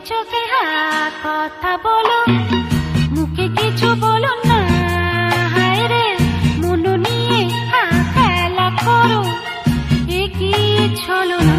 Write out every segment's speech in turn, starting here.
চোখে কথা বলো, মুখে কিছু বলো না। হায় রে মন নিয়ে খেলা করো, এ কি ছলো না।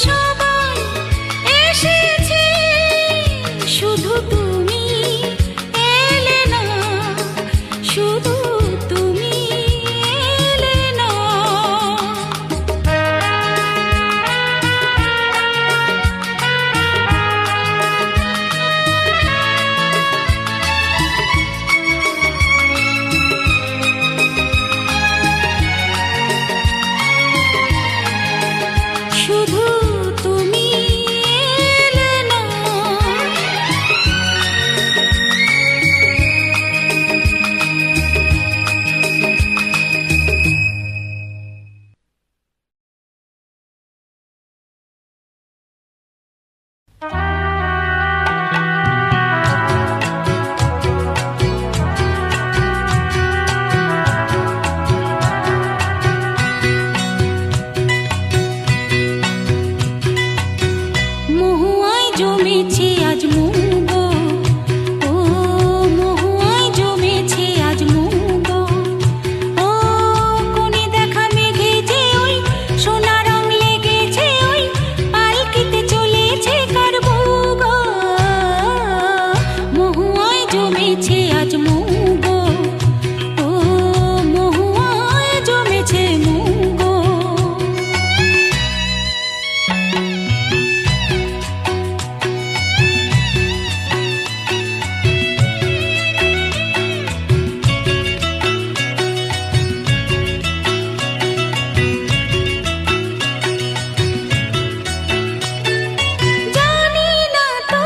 সবাই এসেছে, শুধু তুমি এলে না, শুধু তুমি এলে না। শুধু তুমি এলে না। মহুয়ায় জমেছে আজ মুগো, ও মহুয়ায় জমেছে আজ মুগো, ও কোণে দেখা মেঘে যে ওই সোনা রং লেগেছে, ওই পালকিতে চলেছে কার বুগো। মহুয়ায় জমেছে আজ মুগো, ও মহুয়ায় জমেছে মুগো। জানি না তো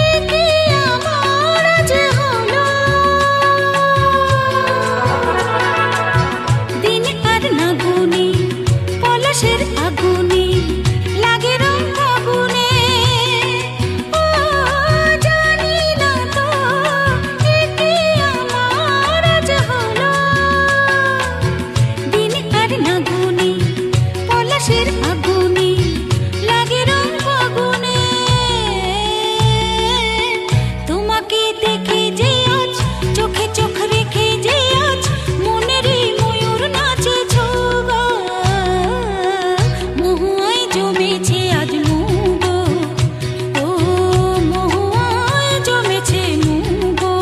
এ কি আমার আজ হলো, দিন আর না গুনি পলাশের আগুনে লাগে রং ফাগুনে। ও জানি না তো এ কি আমার আজ হলো, দিন আর না গুনি পলাশের আগুনে লাগে রং ফাগুনে। তোমাকে দেখে যে আজ চোখে চোখ রেখে যে আজ মনের এই ময়ূর নাচেছ গো। মহুয়ায় জমেছে আজ মুগো, ও মহুয়ায় জমেছে মুগো।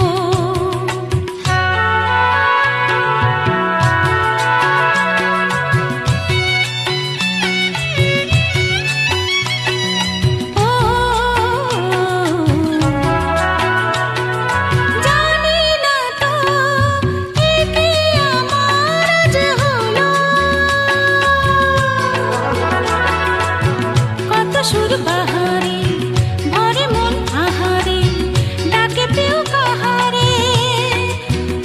ও জানি না তো এ কি আমার আজ হলো, কত সুর বাহারে ভরে মন আহারে ডাকে পেও কাহারে।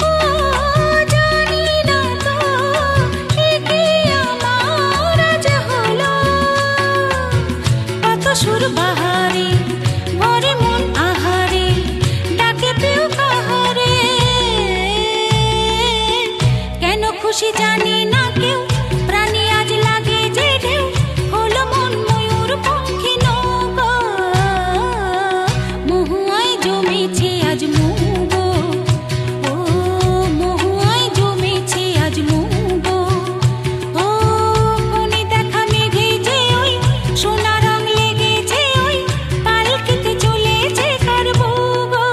ও জানি না তো এ কি আমার আজ হলো, কত সুর বাহারে ভরে মন আহারে ডাকে পেও কাহারে। কেন খুশি জানি না কেউ, প্রাণী আজ লাগে যে ঢেউ, হলো মন ময়ূর পঙ্খী নৌকো। মহুয়ায় জমেছে আজ মুগো, ও মহুয়ায় জমেছে আজ মুগো, ও কোণে দেখা মেঘে যে ওই সোনা রং লেগেছে, ওই পালকিতে চলেছে কার বুগো।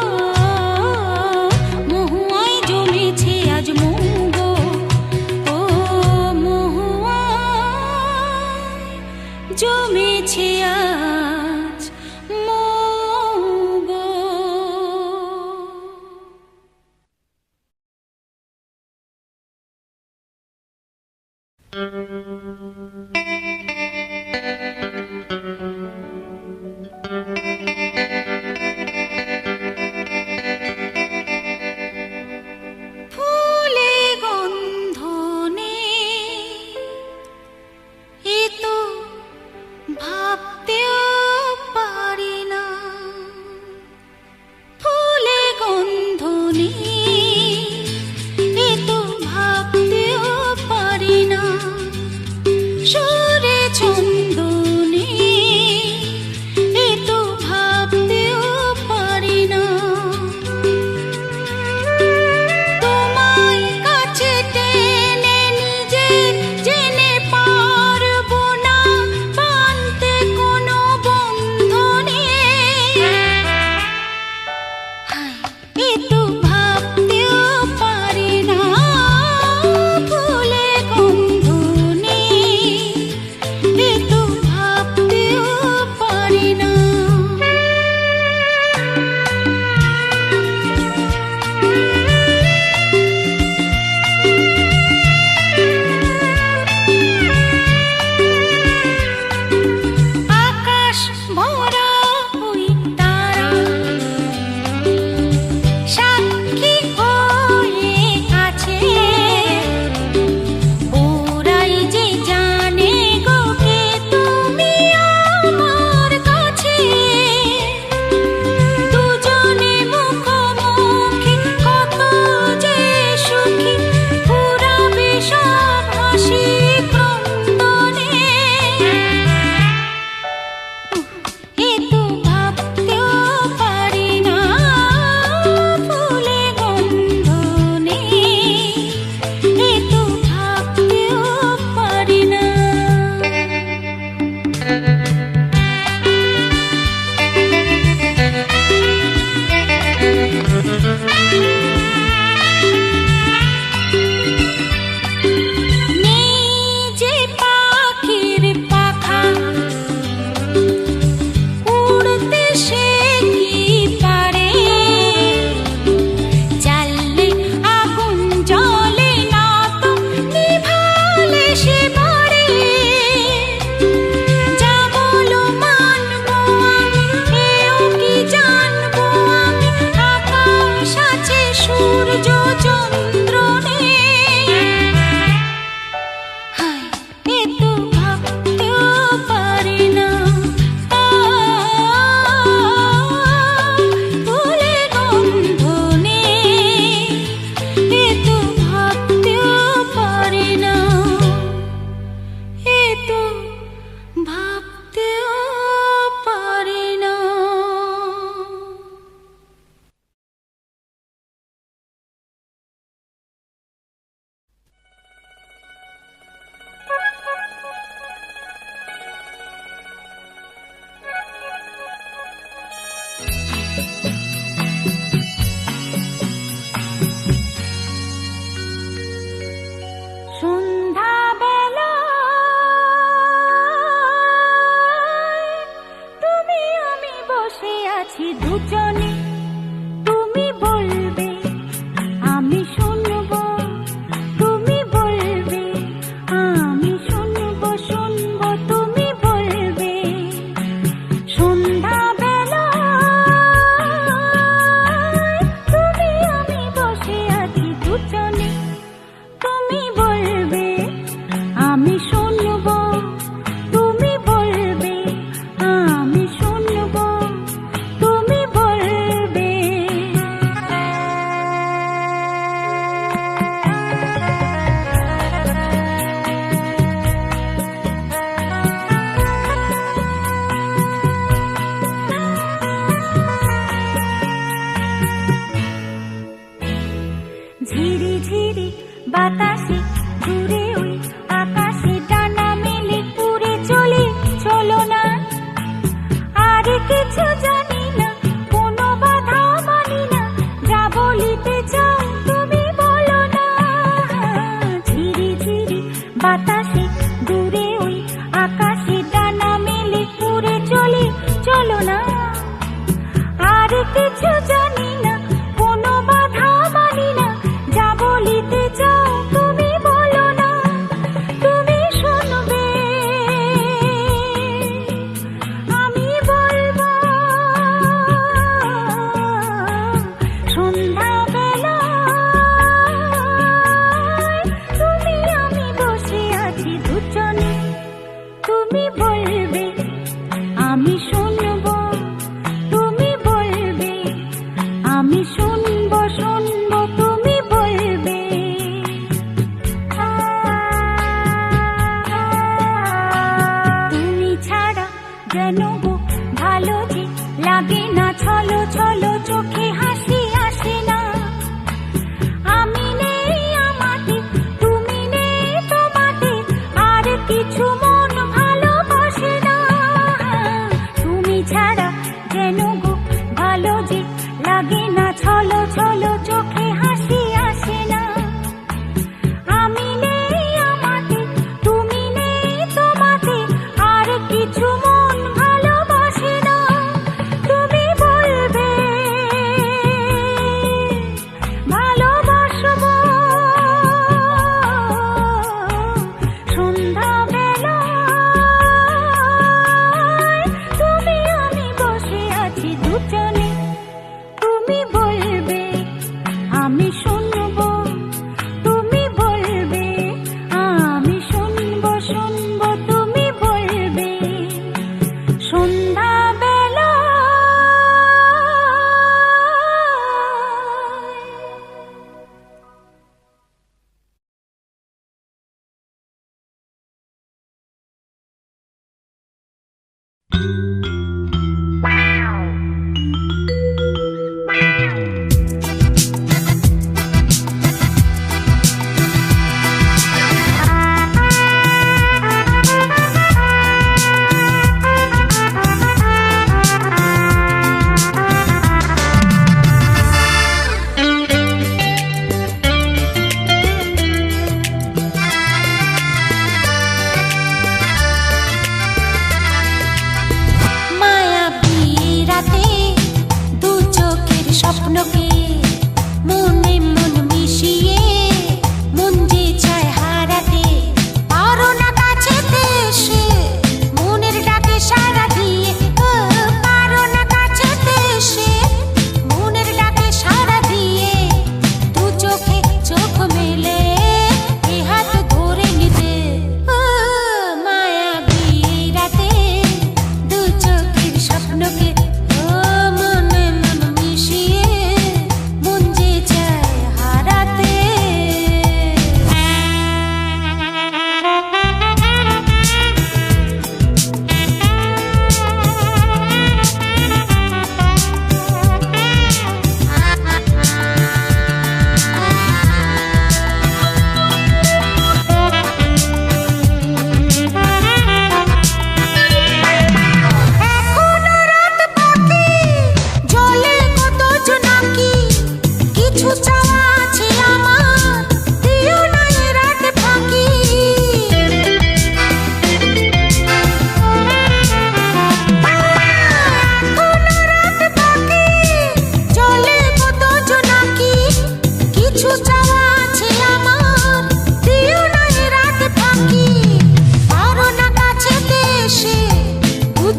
মহুয়ায় জমেছে আজ মুগো, ও মহুয়ায় জমেছে আজ মুগো। ফুলে গন্ধ নেই এ তো ভাবতেও পারি না, ফুলে গন্ধ নেই এ তো ভাবতেও পারি না, সুরে ছন্দ নেই এ তো ভাবতেও পারি না। তোমায় কাছে টেনে নিজে জেনে পারবো না, বানতে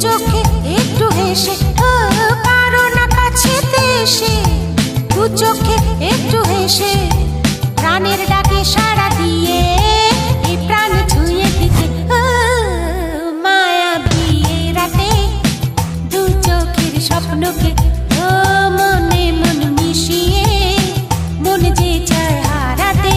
চোখে একটু হেসে পারো না কাছেতে এসে, দু চোখে একটু হেসে প্রাণের ডাকে সাড়া দিয়ে এই প্রাণ ছুঁয়ে দিতে মায়া বিয়ে রাতে দু চোখের স্বপ্নকে মনে মন মিশিয়ে মনে যে চায় হারাতে।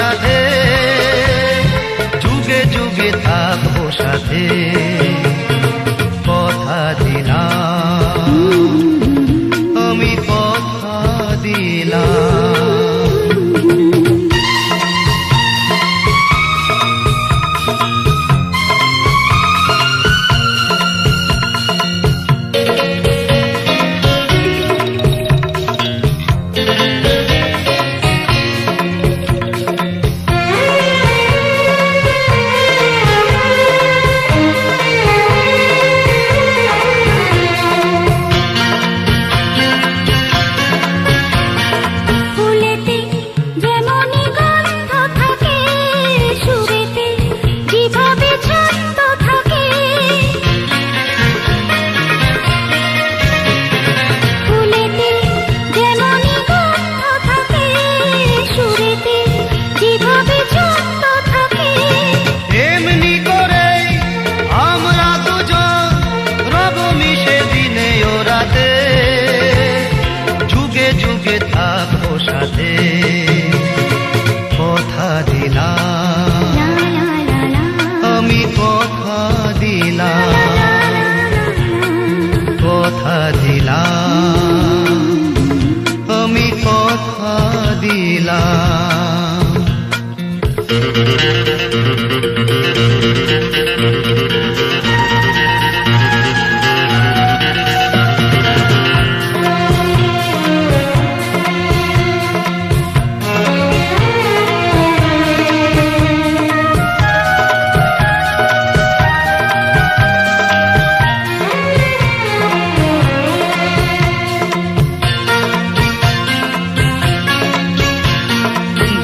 সাথে, যুগে যুগে থাকবো সাথে, কথা দিলাম, আমি কথা দিলাম। সাথে কথা দিলাম, আমি কথা দিলাম, কথা দিলাম, আমি কথা দিলাম।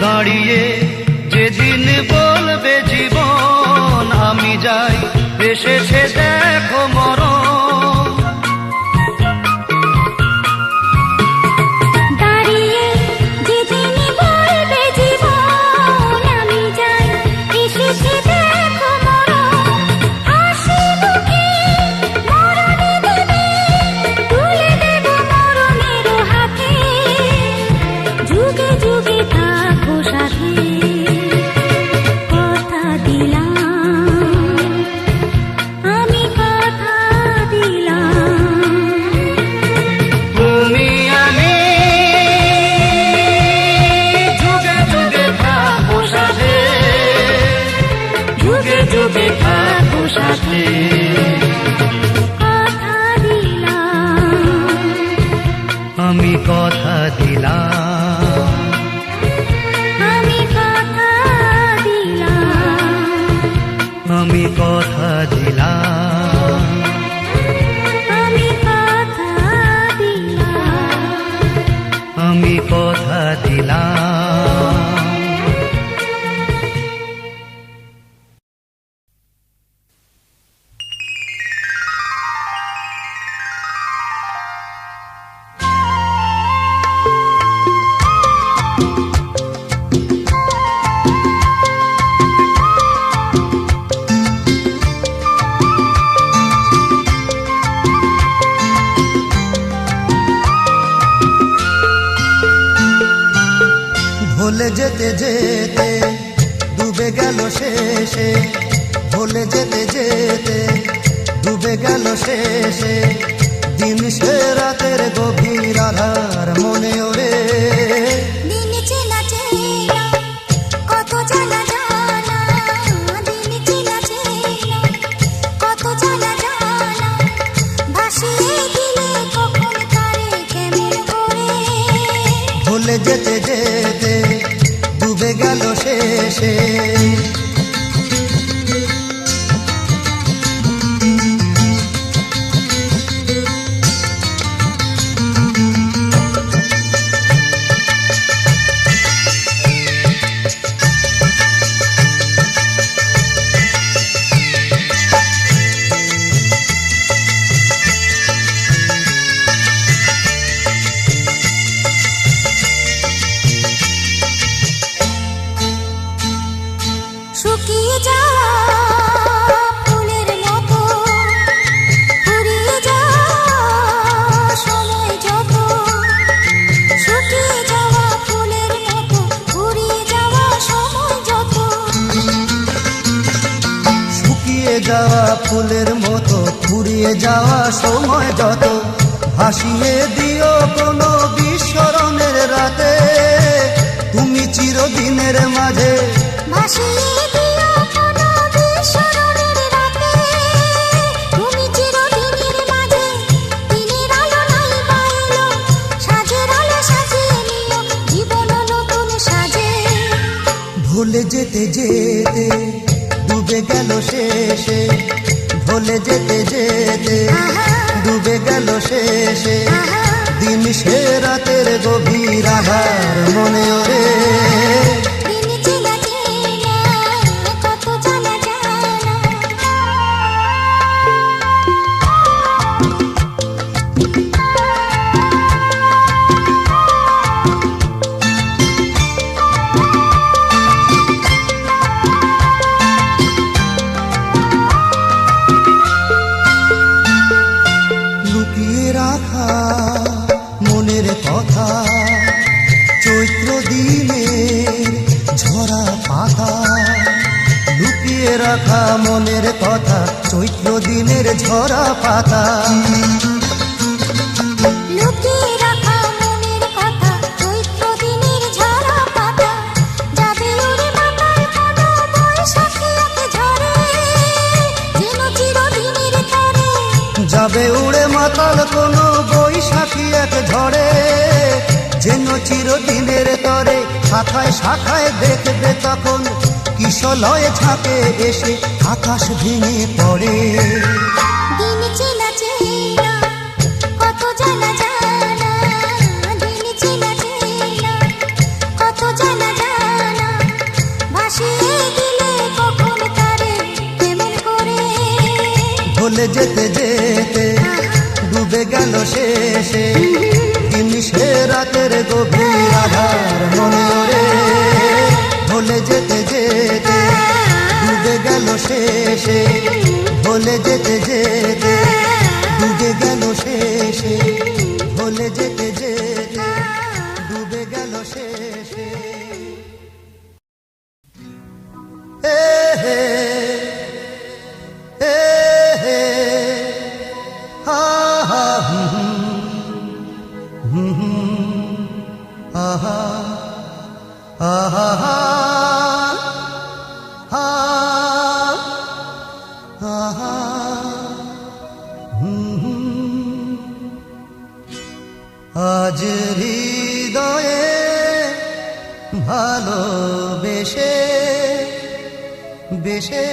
দাঁড়িয়ে যেদিন বলবে জীবন আমি যাই, এসেছে দেখো মরণ। দাঁড়িয়ে যেদিন বলবে জীবন আমি যাই, এসেছে দেখো মরণ। হাসি মুখে মরণে দেবে, তুলে দেব মরণের হাতে, যুগে যুগে থাকবো সাথে, কথা দিলাম, আমি কথা দিলাম। তুমি আমি যুগে যুগে থাকবো সাথে, যুগে যুগে থাকবো সাথে, কথা দিলাম, আমি কথা দিলাম, আমি কথা দিলাম, আমি কথা দিলাম, আমি কথা দিলাম, আমি কথা দিলাম। ভুলে যেতে যেতে ডুবে গেল শেষে, ভুলে যেতে যেতে ডুবে গেল শেষে, দিন সে রাতের গভীর আধার মনে ওরে। দিন চেনা চেনা কত জানা জানা, দিন চেনা চেনা কত জানা জানা, ভাসিয়ে দিলে কখন তারে কেমন করে। ভুলে যেতে যেতে ডুবে গেল শেষে। যাওয়া ফুলের মতো ফুরিয়ে যাওয়া সময় যত ভাসিয়ে দিও কোনো বিস্মরণের রাতে তুমি চিরদিনের মাঝে ভাসিয়ে দিও কোনো বিস্মরণের রাতে তুমি চিরদিনের মাঝে দিনের আলো নাই বাইলো সাজের আলো সাজিয়ে নিও জীবন নতুন সাজে ভুলে যেতে যেতে ডুবে গেল শেষে ভুলে যেতে যেতে ডুবে গেল শেষে দিন সে রাতের গভীর আধার মনে ওরে দিন চেনা চেনা কত জানা জানা লুকিয়ে রাখা মনের কথা চৈত্র দিনের ঝরা পাতা লুকিয়ে রাখা মনের কথা চৈত্র দিনের ঝরা পাতা লুকিয়ে রাখা মনের কথা চৈত্র দিনের ঝরা পাতা যাবে উড়ে মাথায় কোনো বৈশাখী এক ঝড়ে যেন চিরদিনের তরে যাবে উড়ে মাতাল কোনো বৈশাখী এক ঝড়ে যেন চিরদিনের তরে শাখায় শাখায় দেখবে তখন কিশলয়ে ঝাঁকে এসে আকাশ ভেঙে পড়ে দিন চেনা চেনা কত জানা জানা দিন চেনা চেনা কত জানা জানা ভাসিয়ে দিলে কখন তারে কেমন করে ভুলে যেতে যেতে ডুবে গেল শেষে দিন সে রাতের গভীর আধার মনে ওরে ভুলে যেতে যেতে ডুবে গেল শেষে ভুলে যেতে যেতে ডুবে গেল শেষে ভুলে যেতে যেতে ডুবে গেল শেষে এ হে এ হে হা হা আহা আহা হা আহা আজ হৃদয়ে ভালোবেসে বেশে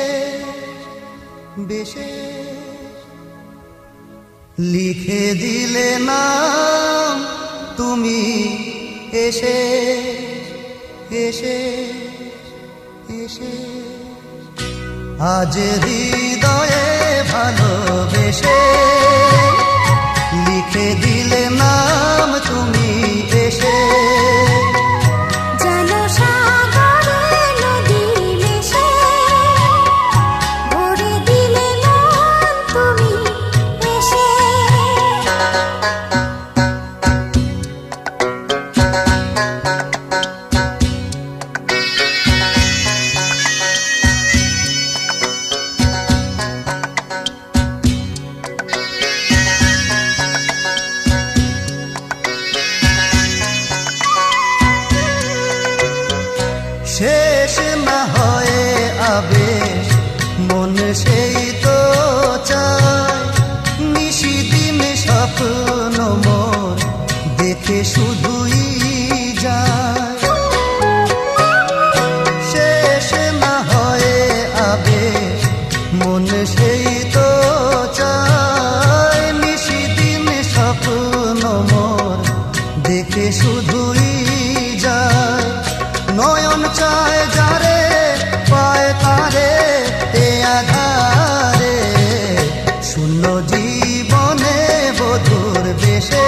বেশে লিখে দিলে নাম তুমি এসে এসে এসে আজ হৃদয়ে ভালোবেসে লিখে দিলে নাম তুমি এসে যেন সাগরে নদী মিশে ভরে দিলে মন তুমি এসে শেষ না হয়ে আবেশ মন সেই তো চায় নিশিদিন স্বপ্ন মন দেখে শুধুই যায় শেষ না হয়ে আবেশ মন সেই তো চায় নিশিদিন স্বপ্ন মন দেখে শুধুই যায় নয়ন চায় যারে পায় তারে এ আধারে শূন্য জীবনে বধুর বেশে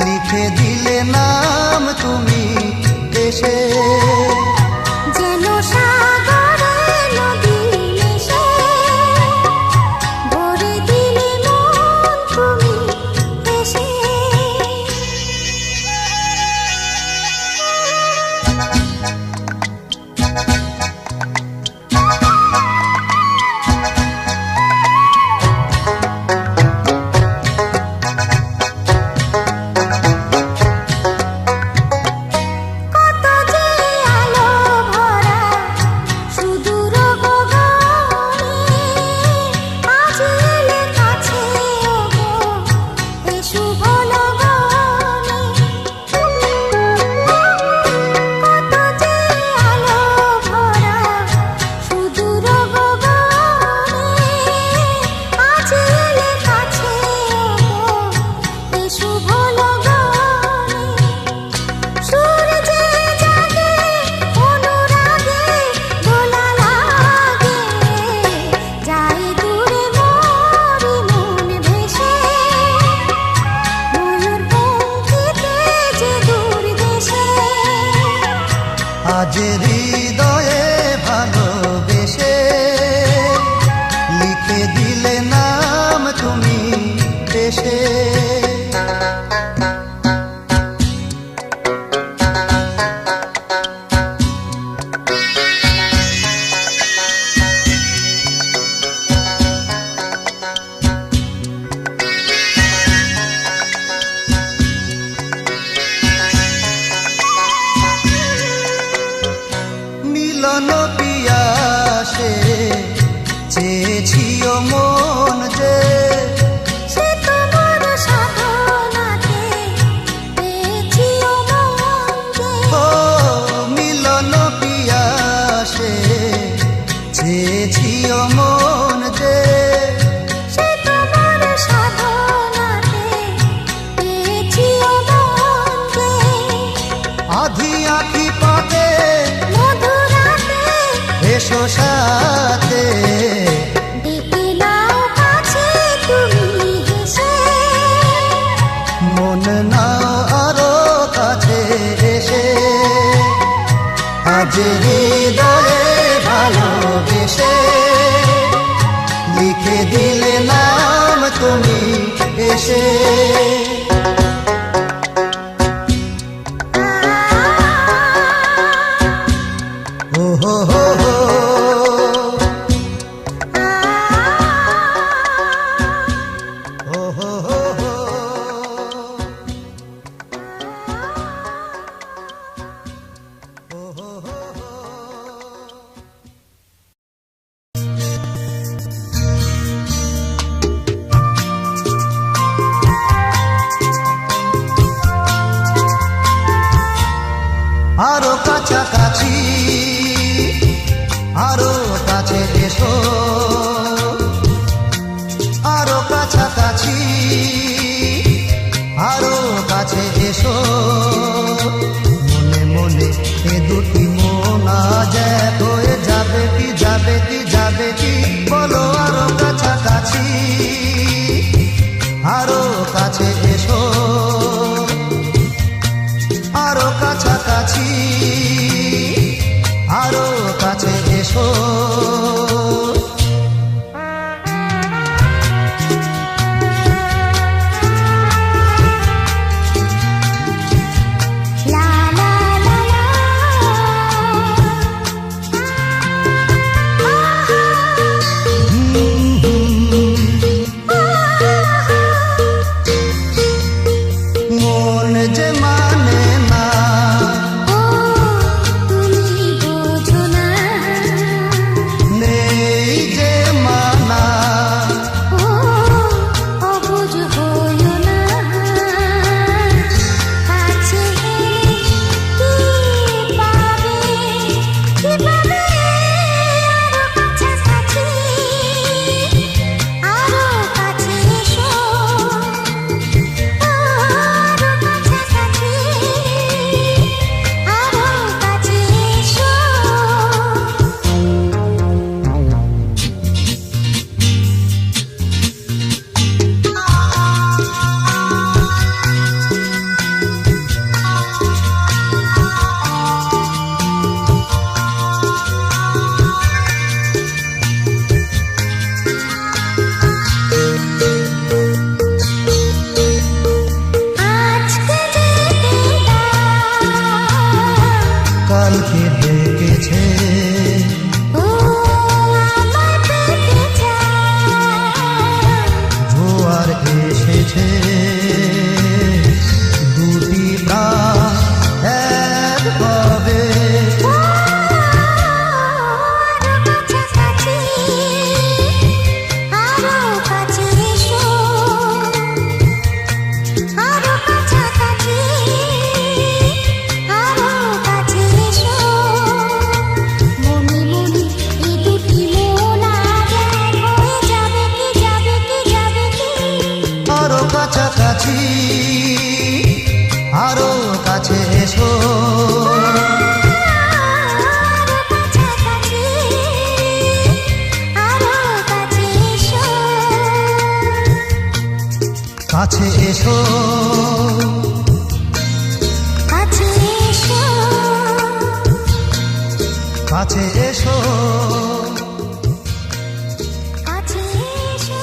লিখে দিলে নাম তুমি এসে যেন সাগরে নদী মিশে ভরে দিলে মন তুমি এসে আজ হৃদয়ে ভালোবেসে লিখে দিলে নাম তুমি দেশে। মিলন পিয়াসে চেয়েছিও মন যে, সে তোমার সাধনাতে পেয়েছিও মন যে। ও মিলন পিয়াসে চেয়েছিও মন যে, সে তোমার সাধনাতে পেয়েছিও মন যে। আধি আঁখি পাতে মধুরাতে এসো সাথে, ডেকে নাও কাছে তুমি হেসে। মন নাও আরো কাছে এসে। আজ হৃদয়ে ভালোবেসে লিখে দিলে নাম তুমি এসে। ও হো হো হো, ও হো হো হো, ও হো হো হো। আরো কাছাকাছি আরো কাছে এসো, আরো কাছাকাছি আরো কাছে এসো। মনে মনে এ দুটি মন আজ এক হয়ে যাবে কি যাবে কি যাবে কি, বলো আরো কাছাকাছি আরো কাছে এসো, আরো কাছাকাছি আরো কাছে এসো। লা লা লা লা, মন যে মানে না ও তুমি বোঝো না। নেই যে মানা, ও অবুঝ হইও না। কাছে এলে কি পাবে, কি পাবে আরো কাছাকাছি, আরো কাছে এসো, আরো কাছাকাছি, আরো কাছে এসো। আজকে যেতে দাও, কালকে ডেকেছে ও আমার পেতে চায়। জোয়ার এসেছে, দুটি প্রাণ এক হবে। আরো কাছাকাছি, আরো কাছে এসো, আরো কাছাকাছি, আরো কাছে এসো। মনে মনে এই দুটি মন আজ এক হয়ে যাবে কি যাবে কি যাবে কি। আরো কাছাকাছি আরো কাছে এসো। আরো কাছাকাছি, আরো কাছে এসো। কাছে এসো, কাছে এসো, কাছে এসো কাছে এসো।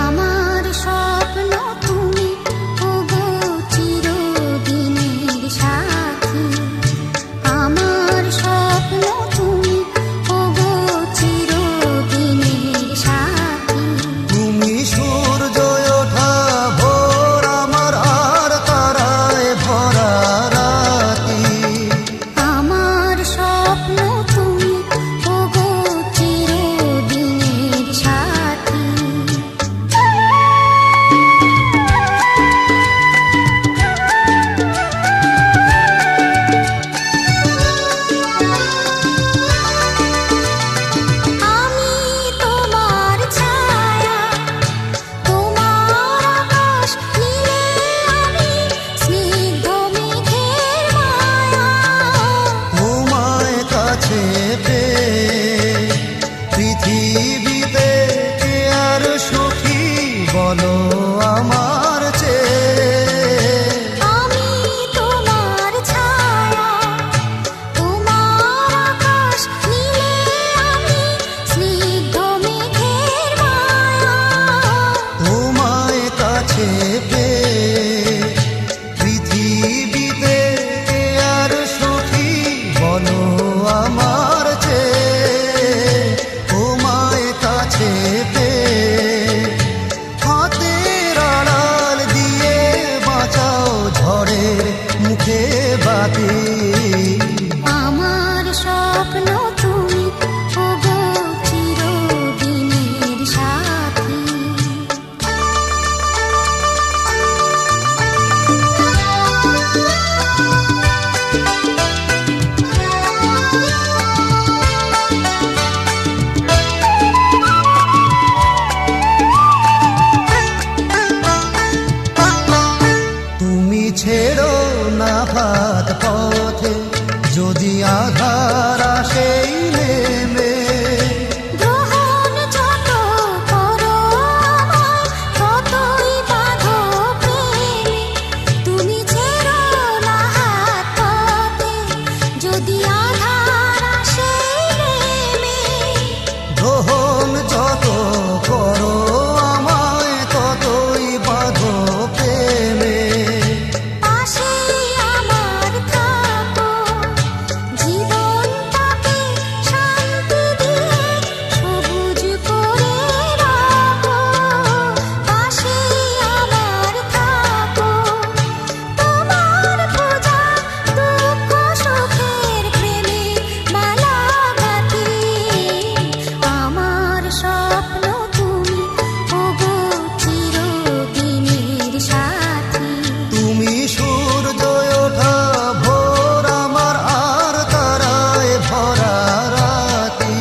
আমার স্বপ্ন তুমি ওগো চিরদিনের সাথী। আমার স্বপ্ন তুমি ওগো চিরদিনের সাথী। তুমি সূর্য ওঠা ভোর আমার আর তারায় ভরা রাতি আমার স্বপ্ন তুমি ওগো চিরদিনের সাথী। আমি তোমার ছায়া, তোমার আকাশ নীলে আমি স্নিগ্ধ মেঘের মায়া। তোমায় কাছে পেয়ে পৃথিবীতে কে আর সুখী বলো আমার চেয়ে আমি তোমার ছায়া, তোমার আকাশ নীলে আমি স্নিগ্ধ মেঘের মায়া। তোমায় কাছে পেয়ে পৃথিবীতে কে আর সুখী বলো আমার চেয়ে তোমায় কাছে পেয়ে হাতের আড়াল দিয়ে বাঁচাও ঝড়ের মুখে বাতি আমার স্বপ্ন তুমি ওগো চিরদিনের সাথী। তুমি ছেড়ো না হাত পথে যদি আধার আসেই নেমে গ্রহণ যত করো আমায় ততই বাঁধো প্রেমে। তুমি ছেড়ো না হাত পথে যদি আধার আসে নেমে। গ্রহণ যত করো আমায় ততই বাঁধো প্রেমে পাশে আমার থাকো, জীবনটাকে শান্তি দিয়ে সবুজ করে রাখো। পাশে আমার থাকো, তোমার পূজা দুঃখ সুখের প্রেমে মালা গাঁথি। আমার স্বপ্ন তুমি ওগো চিরদিনের সাথী। তুমি সূর্য ওঠা ভোর আমার আর তারায় ভরা রাতি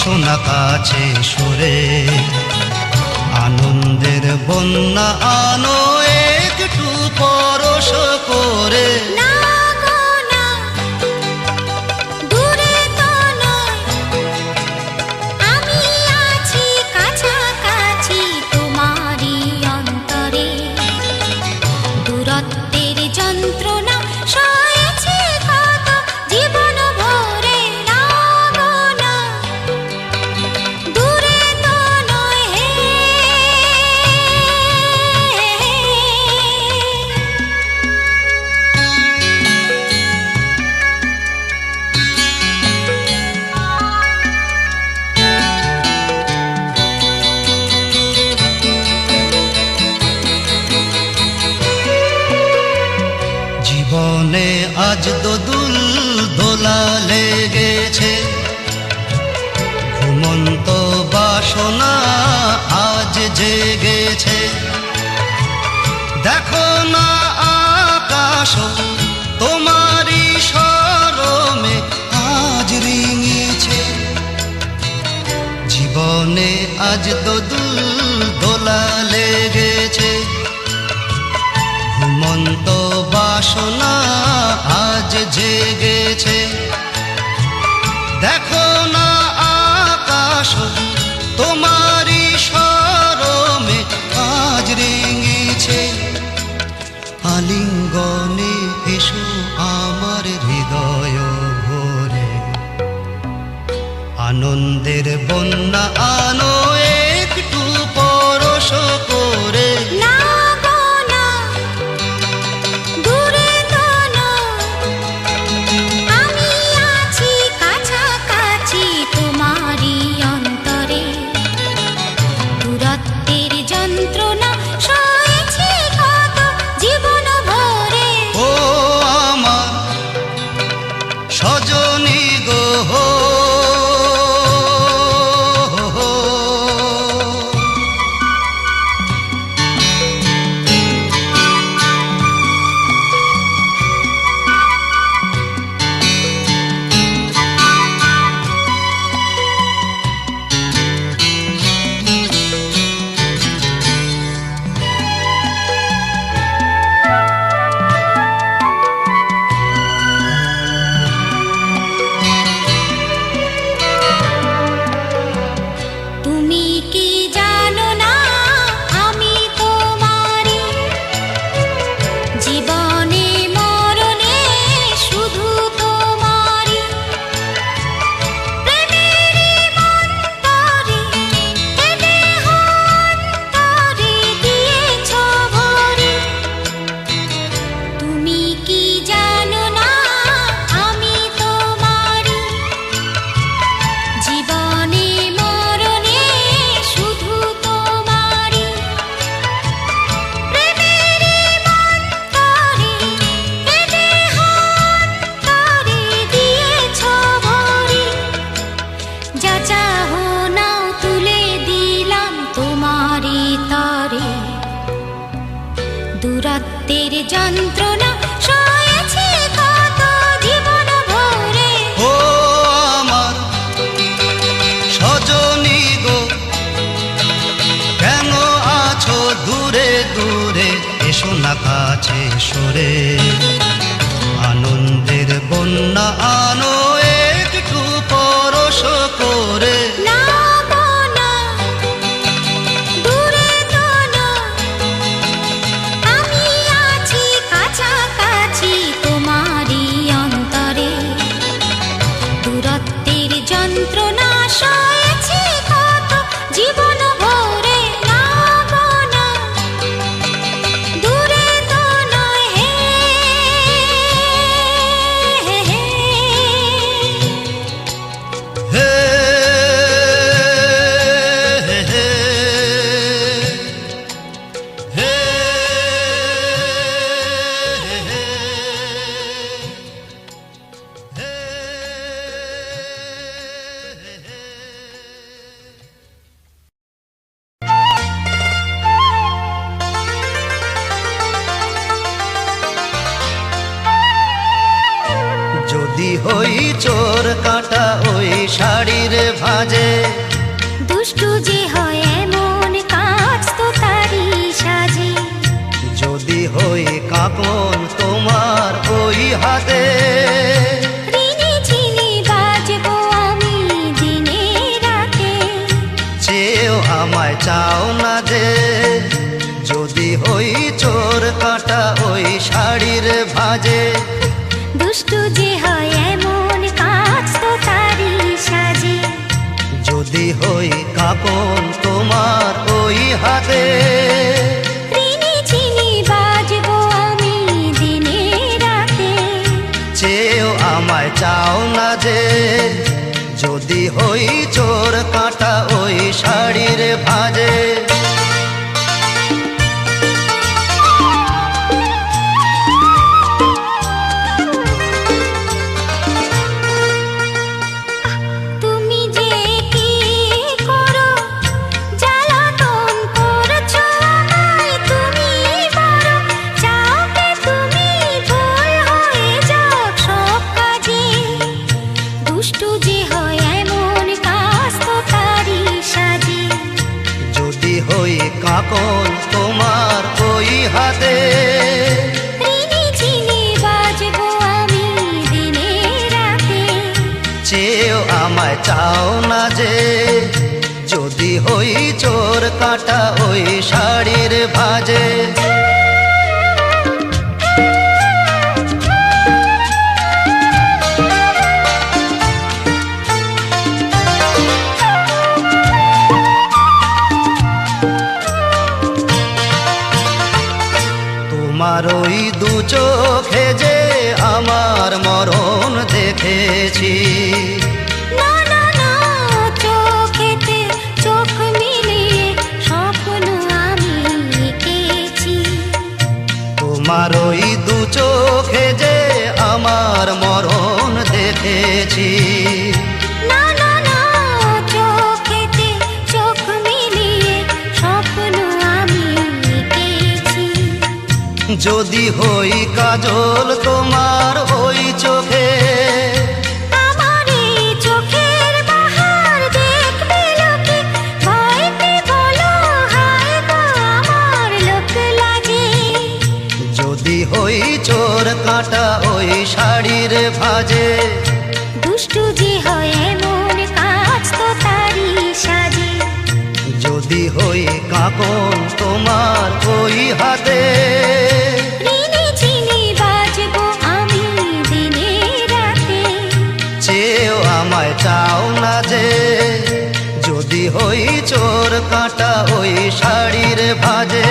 এসো না কাছে সরে, আনন্দের বন্যা আনো একটু পরশ করে। না গো না, দূরে তো নয়, আমি আছি কাছাকাছি তোমারই অন্তরে। দূরত্বের যন্ত্রণা সয়েছি কত জীবন ভরে। না গো না, দূরে তো নয় হে। জীবনে আজ দোদুল দোলা লেগেছে, ঘুমন্ত বাসনা আজ জেগেছে। দেখো না আকাশ তোমারই শরমে আজ রিঙেছে। জীবনে আজ দোদুল দোলা লেগেছে, ঘুমন্ত বাসনা আজ জেগেছে। দেখো না আকাশ তোমারই শরমে আজ রেঙেছে। আলিঙ্গনে এসো আমার হৃদয় ভরে, আনন্দের বন্যা আনো একটু পরশ করে। না গো না, দূরে তো নয়, আমি আছি কাছাকাছি তোমারই অন্তরে। দূরত্বের যন্ত্রণা সয়েছি কত জীবন ভরে। ও আমার সজনী গো, তুমি কি জানো না আমি তোমারই, জীবনে মরণে শুধু তোমারই। প্রেমেরই মন্তরে এ দেহ অন্তরে দিয়েছ ভরে। তুমি কি জানো না আমি তোমারই, জীবনে মরণে শুধু তোমারই। প্রেমেরই মন্তরে এ দেহ অন্তরে দিয়েছ ভরে। যা চাহো নাও তুলে দিলাম তোমারই তরে। দূরত্বের যন্ত্রণা সয়েছি কত জীবন ভরে। ও আমার সজনী গো, কেন আছো দূরে দূরে, এসো না কাছে সরে, আনন্দের বন্যা আনো একটু পরশ করে। না গো না, দূরে তো নয়, আমি আছি কাছাকাছি তোমারই অন্তরে। দূরত্বের যন্ত্রণা সয়েছি কত জীবন ভরে। না গো না, দূরে তো নয় হে। হে হে হে হে যদি হই চোর কাটা ওই শাড়ির ভাই, ভাজে। দুষ্টু যে হয় এমন কাজ তো তারই সাজে। যদি হই কাঁকন তোমার ওই হাতে, ঋণী ঝিনি বাজবো আমি দিনে রাতে। চেয়েও আমায় চাও না যে, যদি হই চোর কাঁটা ওই শাড়ির ভাজে। দুষ্টু যে হয় এমন কাজ তো তারই সাজে। যদি হই কাঁকন তোমার ওই হাতে, ঋণী ঝিনি বাজবো আমি দিনে রাতে। চেয়েও আমায় চাও না যে, যদি হই চোর কাঁটা ওই শাড়ির ভাজে। তুমি যে কি করো, জ্বালাতন করছো আমায় তুমি বড়। চাও কে তুমি ভুল হয়ে যাও সব কাজে। দুষ্টু যে হয় এমন কাজ তো তারই সাজে। যদি হই কাঁকন তোমার ওই হাতে, ঋণী ঝিনি বাজবো আমি দিনে রাতে। চেয়েও আমায় চাও না যে, যদি হই চোর কাঁটা ওই শাড়ির ভাজে। তোমার ওই দু চোখে যে আমার মরণ দেখেছি। না না না, চোখেতে চোখ মিলিয়ে স্বপ্ন আমি এঁকেছি। তোমার ওই দু চোখে যে আমার মরণ দেখেছি। না না না, চোখেতে চোখ মিলিয়ে স্বপ্ন আমি এঁকেছি। যদি হই কাজল তোমার ওই চোখে, আমার এই চোখের বাহার দেখবে লোকে। ভয়তে বলো হায় গো আমার লোক লাগে। যদি হই চোর কাঁটা ওই শাড়ির ভাজে। দুষ্টু যে হয় এমন কাজ তো তারই সাজে। যদি হই কাঁকন তোমার ওই হাতে, ঋণী ঝিনি বাজবো আমি দিনে রাতে। চেয়েও আমায় চাও না যে, যদি হই চোর কাঁটা ওই শাড়ির ভাজে।